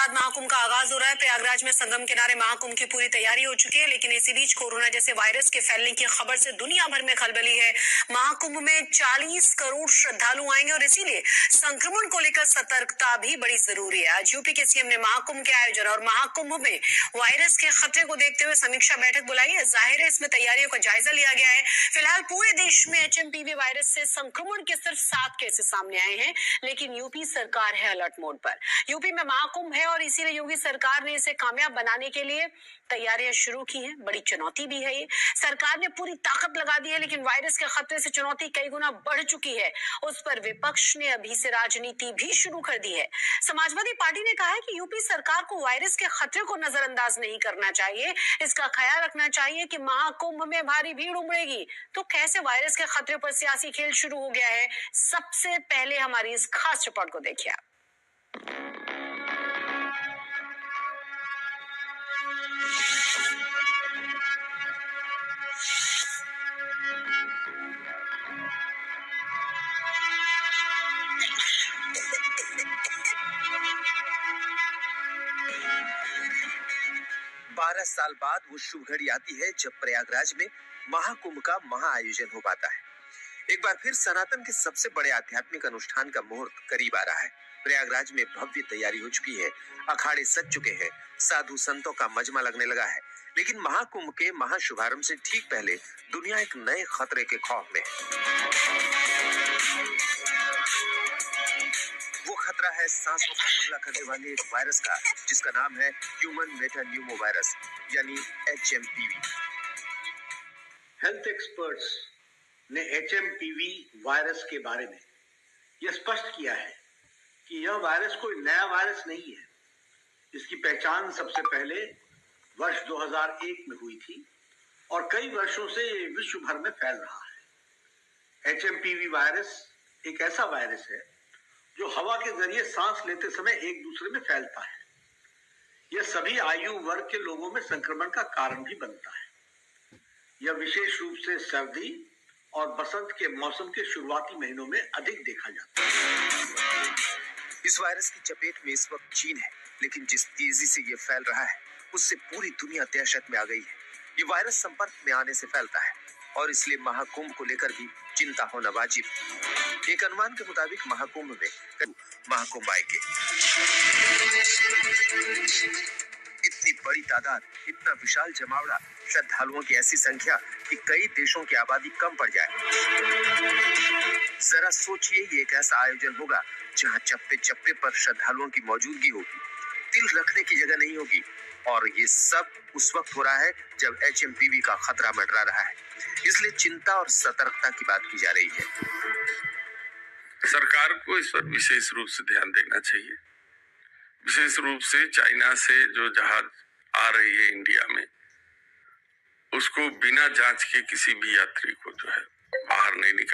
बाद महाकुंभ का आगाज हो रहा है। प्रयागराज में संगम किनारे महाकुंभ की पूरी तैयारी हो चुकी है, लेकिन इसी बीच कोरोना जैसे वायरस के फैलने की खबर से दुनिया भर में खलबली है। महाकुंभ में 40 करोड़ श्रद्धालु आएंगे और इसीलिए संक्रमण को लेकर सतर्कता भी बड़ी जरूरी है। आज यूपी के सीएम ने महाकुंभ के आयोजन और महाकुंभ में वायरस के खतरे को देखते हुए समीक्षा बैठक बुलाई है। जाहिर है इसमें तैयारियों का जायजा लिया गया है। फिलहाल पूरे देश में एचएमपीवी वायरस से संक्रमण के सिर्फ 7 केसेस सामने आए हैं, लेकिन यूपी सरकार है अलर्ट मोड पर। यूपी में महाकुंभ है और इसीलिए योगी सरकार ने इसे कामयाब बनाने के लिए तैयारियां शुरू की हैं। बड़ी चुनौती भी है ये। सरकार ने पूरी ताकत लगा दी है, लेकिन वायरस के खतरे से चुनौती कई गुना बढ़ चुकी है। उस पर विपक्ष ने अभी से राजनीति भी शुरू कर दी है। समाजवादी पार्टी ने कहा है कि यूपी सरकार को वायरस के खतरे को नजरअंदाज नहीं करना चाहिए। इसका ख्याल रखना चाहिए कि महाकुंभ में भारी भीड़ उमड़ेगी, तो कैसे वायरस के खतरे पर सियासी खेल शुरू हो गया है। सबसे पहले हमारी इस खास रिपोर्ट को देखिए। 12 साल बाद वो शुभ घड़ी आती है जब प्रयागराज में महाकुंभ का महाआयोजन हो पाता है। एक बार फिर सनातन के सबसे बड़े आध्यात्मिक अनुष्ठान का मुहूर्त करीब आ रहा है। प्रयागराज में भव्य तैयारी हो चुकी है, अखाड़े सज चुके हैं, साधु संतों का मजमा लगने लगा है। लेकिन महाकुंभ के महाशुभारंभ से ठीक पहले दुनिया एक नए खतरे के खौफ में है। वो खतरा है सांसों पर हमला करने वाले एक वायरस का, जिसका नाम है ह्यूमन मेटान्यूमो वायरस यानी एचएमपीवी। हेल्थ एक्सपर्ट्स ने एचएमपीवी वायरस के बारे में यह स्पष्ट किया है कि यह वायरस कोई नया वायरस नहीं है। इसकी पहचान सबसे पहले वर्ष 2001 में हुई थी और कई वर्षों से ये विश्व भर में फैल रहा है। एचएमपीवी वायरस एक ऐसा वायरस है जो हवा के जरिए सांस लेते समय एक दूसरे में फैलता है। यह सभी आयु वर्ग के लोगों में संक्रमण का कारण भी बनता है। यह विशेष रूप से सर्दी और बसंत के मौसम के शुरुआती महीनों में अधिक देखा जाता है। इस वायरस की चपेट में इस वक्त चीन है, लेकिन जिस तेजी से ये फैल रहा है उससे पूरी दुनिया दहशत में आ गई है। ये वायरस संपर्क में आने से फैलता है और इसलिए महाकुंभ को लेकर भी चिंता होना वाजिब। एक अनुमान के मुताबिक महाकुंभ में महाकुंभ आएंगे। इतनी बड़ी तादाद, इतना विशाल जमावड़ा, श्रद्धालुओं की ऐसी संख्या कि कई देशों की आबादी कम पड़ जाए। जरा सोचिए, ये एक ऐसा आयोजन होगा जहां चप्पे चप्पे पर श्रद्धालुओं की मौजूदगी होगी, तिल रखने की जगह नहीं होगी। और ये सब उस वक्त हो रहा है जब एचएमपीवी का खतरा मंडरा रहा है। इसलिए चिंता और सतर्कता की बात की जा रही है। सरकार को इस पर विशेष रूप से ध्यान देना चाहिए। विशेष रूप से चाइना से जो जहाज आ रही है इंडिया में, उसको बिना जांच के किसी भी यात्री को जो है बाहर नहीं निकल